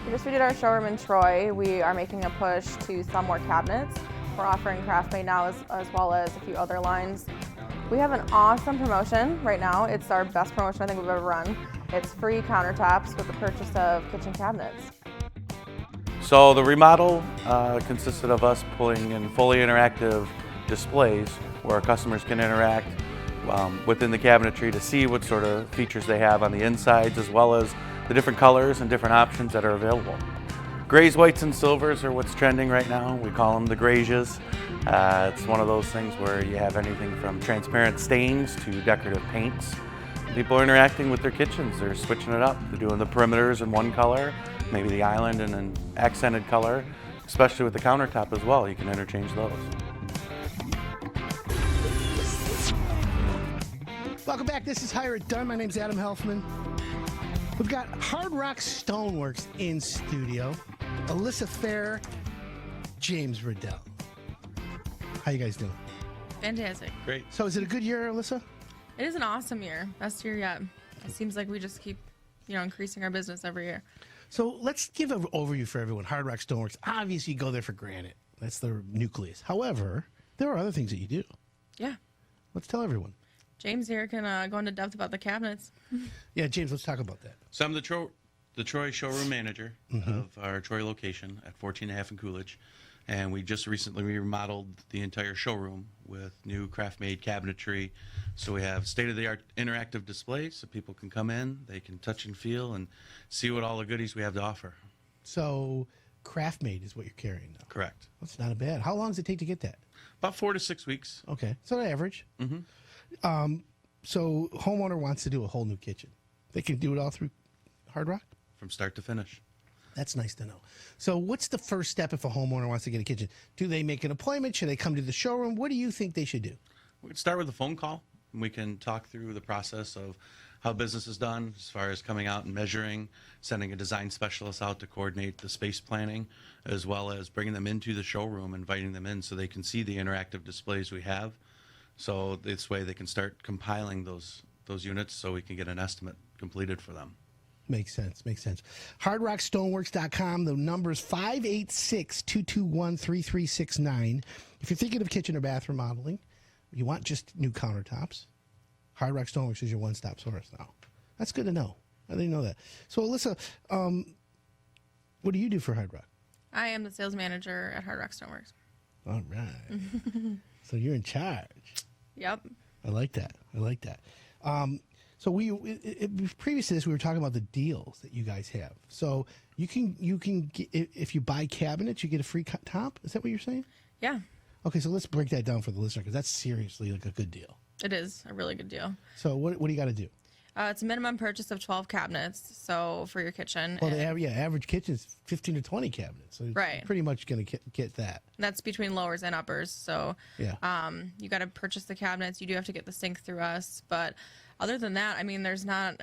We just redid our showroom in Troy. We are making a push to sell more cabinets. We're offering craft-made now as well as a few other lines. We have an awesome promotion right now. It's our best promotion I think we've ever run. It's free countertops with the purchase of kitchen cabinets. So the remodel consisted of us pulling in fully interactive displays where our customers can interact within the cabinetry to see what sort of features they have on the insides, as well as the different colors and different options that are available. Grays, whites, and silvers are what's trending right now. We call them the grazias. It's one of those things where you have anything from transparent stains to decorative paints. People are interacting with their kitchens. They're switching it up. They're doing the perimeters in one color, maybe the island in an accented color, especially with the countertop as well. You can interchange those. Welcome back. This is Hire It Done. My name's Adam Helfman. We've got Hard Rock Stoneworks in studio. Alyssa Fair, James Ridell. How you guys doing? Fantastic. Great. So is it a good year, Alyssa? It is an awesome year. Best year yet. It seems like we just keep, increasing our business every year. So let's give an overview for everyone. Hard Rock Stoneworks, obviously you go there for granite. That's the nucleus. However, there are other things that you do. Yeah. Let's tell everyone. James here can go into depth about the cabinets. Yeah, James, let's talk about that. So I'm the Troy Showroom manager of our Troy location at 14.5 in Coolidge. And we just recently remodeled the entire showroom with new craft-made cabinetry. So we have state-of-the-art interactive displays so people can come in, they can touch and feel and see what all the goodies we have to offer. So craft-made is what you're carrying now. Correct. That's not bad. How long does it take to get that? About 4 to 6 weeks. Okay, so average. So homeowner wants to do a whole new kitchen. They can do it all through Hard Rock? From start to finish. That's nice to know. So what's the first step if a homeowner wants to get a kitchen? Do they make an appointment? Should they come to the showroom? What do you think they should do? We can start with a phone call, and we can talk through the process of how business is done as far as coming out and measuring, sending a design specialist out to coordinate the space planning, as well as bringing them into the showroom, inviting them in so they can see the interactive displays we have. So this way they can start compiling those units so we can get an estimate completed for them. Makes sense. Makes sense. HardRockStoneworks.com. The number is 586-221-3369. If you're thinking of kitchen or bathroom modeling, you want just new countertops, Hard Rock Stoneworks is your one-stop source now. That's good to know. I didn't know that. So, Alyssa, what do you do for Hard Rock? I am the sales manager at Hard Rock Stoneworks. All right. So you're in charge. Yep. I like that. So previous to this, we were talking about the deals that you guys have. So you can get, if you buy cabinets, you get a free top. Is that what you're saying? Yeah. Okay, so let's break that down for the listener because that's seriously like a good deal. It is a really good deal. So what do you got to do? It's a minimum purchase of 12 cabinets, so for your kitchen. Well, average kitchen is 15 to 20 cabinets, so right. You're pretty much going to get that. That's between lowers and uppers. So yeah. You got to purchase the cabinets. You do have to get the sink through us, but other than that, I mean, there's not.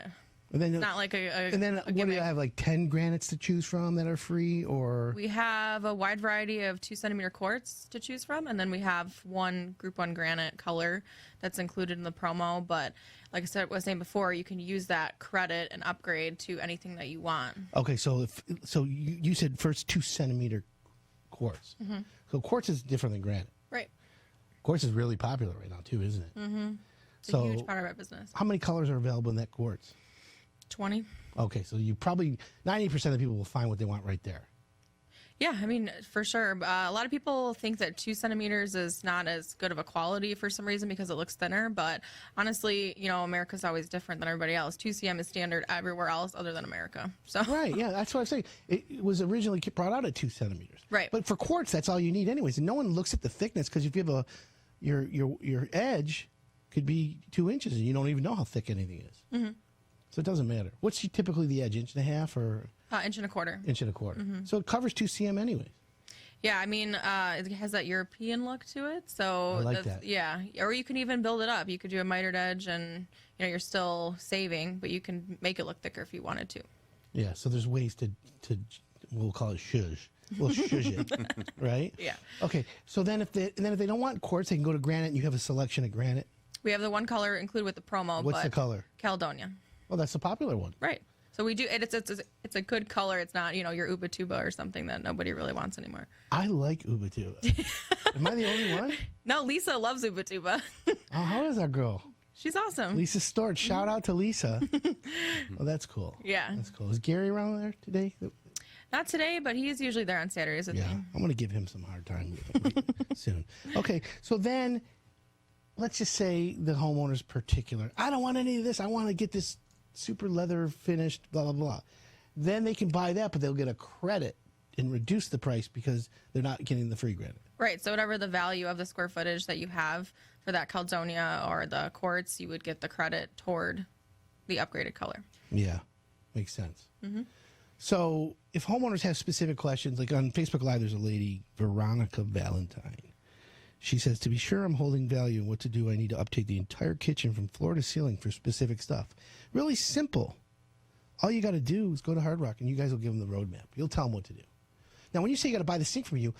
And then, it's not like a and then what do you have, like 10 granites to choose from that are free, or? We have a wide variety of 2-centimeter quartz to choose from, and then we have one Group 1 granite color that's included in the promo. But like I was saying before, you can use that credit and upgrade to anything that you want. Okay, so you said first 2-centimeter quartz. Mm-hmm. So quartz is different than granite. Right. Quartz is really popular right now too, isn't it? Mm-hmm. It's a huge part of our business. How many colors are available in that quartz? 20. Okay, so you probably 90% of the people will find what they want right there. Yeah, I mean, for sure. A lot of people think that 2 centimeters is not as good of a quality for some reason because it looks thinner. But honestly, America's always different than everybody else. 2 cm is standard everywhere else other than America. So right, yeah, that's what I'm saying. It was originally brought out at 2 centimeters. Right. But for quartz, that's all you need anyways. And no one looks at the thickness because if you have your edge could be 2 inches and you don't even know how thick anything is. Mm-hmm. So it doesn't matter. What's typically the edge, 1.5 or? 1.25 inches. 1.25 inches. Mm-hmm. So it covers 2 cm anyways. Yeah, I mean, it has that European look to it. So I like that. Yeah, or you can even build it up. You could do a mitered edge, and you're still saving, but you can make it look thicker if you wanted to. Yeah. So there's ways to we'll call it shush. We'll shush it, right? Yeah. Okay. So then if they don't want quartz, they can go to granite. And you have a selection of granite. We have the one color included with the promo. What's the color? Caledonia. Oh, that's the popular one. Right. So we do it's a good color. It's not, your Uba Tuba or something that nobody really wants anymore. I like Uba Tuba. Am I the only one? No, Lisa loves Uba Tuba. Oh, how is that girl? She's awesome. Lisa Stort. Shout out to Lisa. Oh, that's cool. Yeah. That's cool. Is Gary around there today? Not today, but he's usually there on Saturdays with Yeah. me. I'm going to give him some hard time soon. Okay. So then let's just say the homeowner's particular. I don't want any of this. I want to get this super leather finished, blah, blah, blah. Then they can buy that, but they'll get a credit and reduce the price because they're not getting the free granite. Right. So whatever the value of the square footage that you have for that Caldonia or the quartz, you would get the credit toward the upgraded color. Yeah, makes sense. So if homeowners have specific questions, like on Facebook Live, there's a lady, Veronica Valentine. She says, to be sure I'm holding value and what to do, I need to update the entire kitchen from floor to ceiling for specific stuff. Really simple. All you got to do is go to Hard Rock and you guys will give them the roadmap. You'll tell them what to do. Now, when you say you got to buy the sink from you,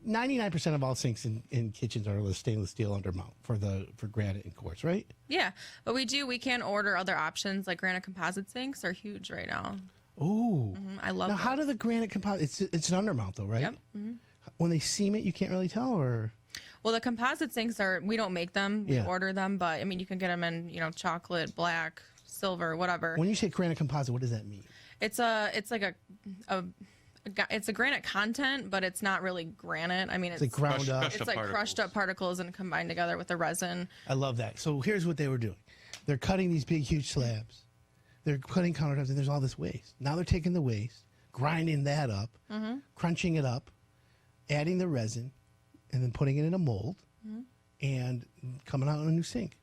99% of all sinks in kitchens are the stainless steel undermount for granite and quartz, right? Yeah. But we can order other options like granite composite sinks are huge right now. Ooh. I love Now, those. how do the granite composite, it's an undermount though, right? Yep. When they seam it, you can't really tell, or? Well, the composite sinks we don't make them, we Yeah. order them, but I mean, you can get them in, chocolate, black, silver, whatever. When you say granite composite, what does that mean? It's like it's a granite content, but it's not really granite. I mean, it's Like ground up. it's like crushed up particles and combined together with the resin. I love that. So here's what they were doing. They're cutting these big, huge slabs. They're cutting countertops, and there's all this waste. Now they're taking the waste, grinding that up, crunching it up, adding the resin, and then putting it in a mold, and coming out in a new sink.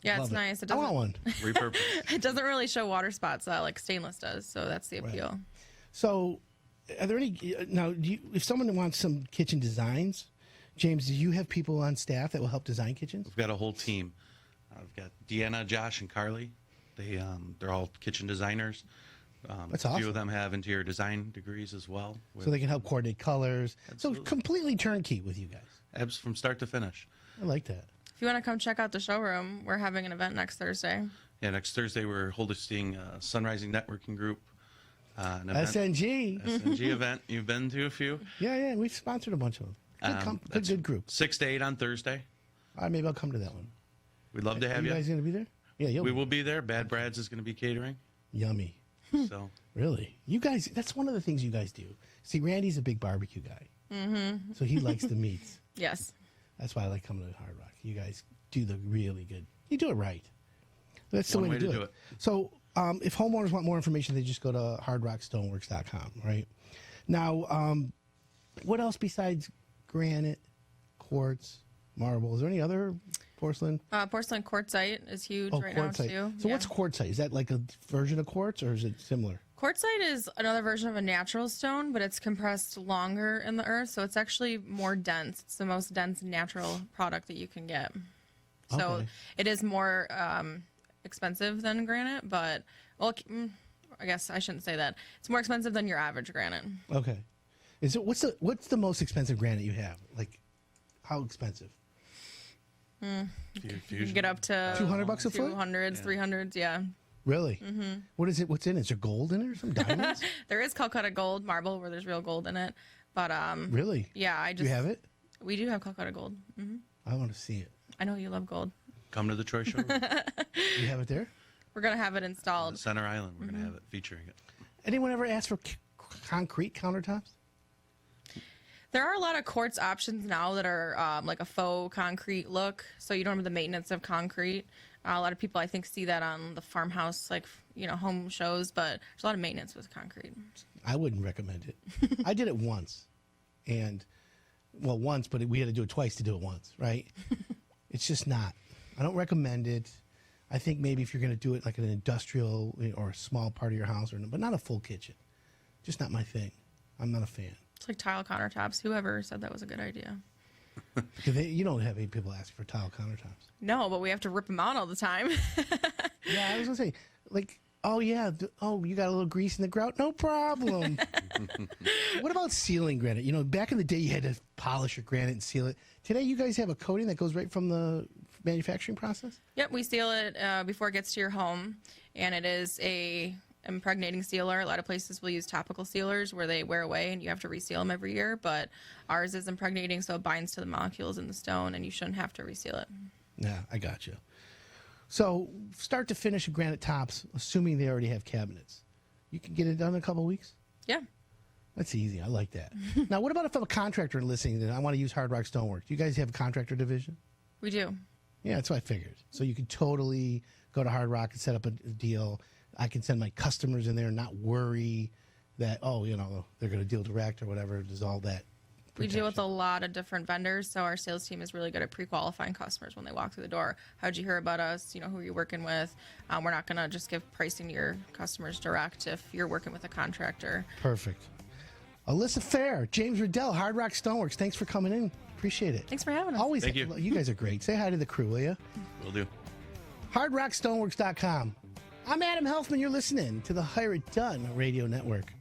Yeah, Love it's it. nice. It I want doesn't one. Repurpose. it doesn't really show water spots like stainless does, so that's the appeal. So, are there any now? If someone wants some kitchen designs, James, do you have people on staff that will help design kitchens? We've got a whole team. I've got Deanna, Josh, and Carly. They're all kitchen designers. That's A awesome. few of them have interior design degrees as well. So they can help coordinate colors. Absolutely. So completely turnkey with you guys. From start to finish. I like that. If you want to come check out the showroom, we're having an event next Thursday. Yeah, next Thursday we're hosting a Sunrising Networking Group. An event, SNG. SNG event. You've been to a few. Yeah, we've sponsored a bunch of them. Good group. 6 to 8 on Thursday. All right, maybe I'll come to that one. We'd love to have Are you you. guys going to be there? Yeah, We will be there. Bad Brad's is going to be catering. Yummy. So Really? You guys, that's one of the things you guys do. See, Randy's a big barbecue guy. So he likes the meats. Yes. That's why I like coming to Hard Rock. You guys do the really good. You do it right. That's the One way, way to to do do it. it. So if homeowners want more information, they just go to hardrockstoneworks.com, right? Now, what else besides granite, quartz, marble? Is there any other porcelain? Porcelain quartzite is huge right quartzite. now too. So Yeah. what's quartzite? Is that like a version of quartz, or is it similar? Quartzite is another version of a natural stone, but it's compressed longer in the earth, so it's actually more dense. It's the most dense natural product that you can get. So Okay. it is more expensive than granite, but I guess I shouldn't say that. It's more expensive than your average granite. Okay. Is it what's the most expensive granite you have? Like, how expensive? You can get up to $200 a foot? 200s, 300s, yeah. Really? What is it? What's in it? Is there gold in it or some diamonds? There is Calcutta gold marble where there's real gold in it, but Really? yeah, Do you have it? We do have Calcutta gold. I want to see it. I know you love gold. come to the Troy Showroom. You have it there? We're gonna have it On installed. the Center Island. We're going to have it featuring it. Anyone ever asked for concrete countertops? There are a lot of quartz options now that are like a faux concrete look, so you don't have the maintenance of concrete. A lot of people, I think, see that on the farmhouse, like home shows, but there's a lot of maintenance with concrete. I wouldn't recommend it. I did it once, but we had to do it twice to do it once, right? It's just not. I don't recommend it. I think maybe if you're going to do it like an industrial or a small part of your house, but not a full kitchen. Just not my thing. I'm not a fan. It's like tile countertops. Whoever said that was a good idea. Because you don't have any people asking for tile countertops. No, but we have to rip them out all the time. Yeah, I was going to say, like, oh, yeah, you got a little grease in the grout? No problem. What about sealing granite? Back in the day, you had to polish your granite and seal it. Today, you guys have a coating that goes right from the manufacturing process? Yep, we seal it before it gets to your home, and it is a impregnating sealer. A lot of places will use topical sealers where they wear away and you have to reseal them every year, but ours is impregnating, so it binds to the molecules in the stone and you shouldn't have to reseal it. Yeah, I got you. So start to finish of granite tops, assuming they already have cabinets. You can get it done in a couple weeks? Yeah. That's easy. I like that. Now, what about if I'm a contractor listening and I want to use Hard Rock Stoneworks? Do you guys have a contractor division? We do. Yeah, that's what I figured. So you could totally go to Hard Rock and set up a deal. I can send my customers in there and not worry that, oh, you know, they're going to deal direct or whatever. There's all that We protection. deal with a lot of different vendors, so our sales team is really good at pre-qualifying customers when they walk through the door. How'd you hear about us? You know, who are you working with? We're not going to just give pricing to your customers direct if you're working with a contractor. Perfect. Alyssa Fair, James Ridell, Hard Rock Stoneworks. Thanks for coming in. Appreciate it. Thanks for having us. Always, Thank you. You guys are great. Say hi to the crew, will you? Will do. HardRockStoneworks.com. I'm Adam Helfman. You're listening to the Hire It Done Radio Network.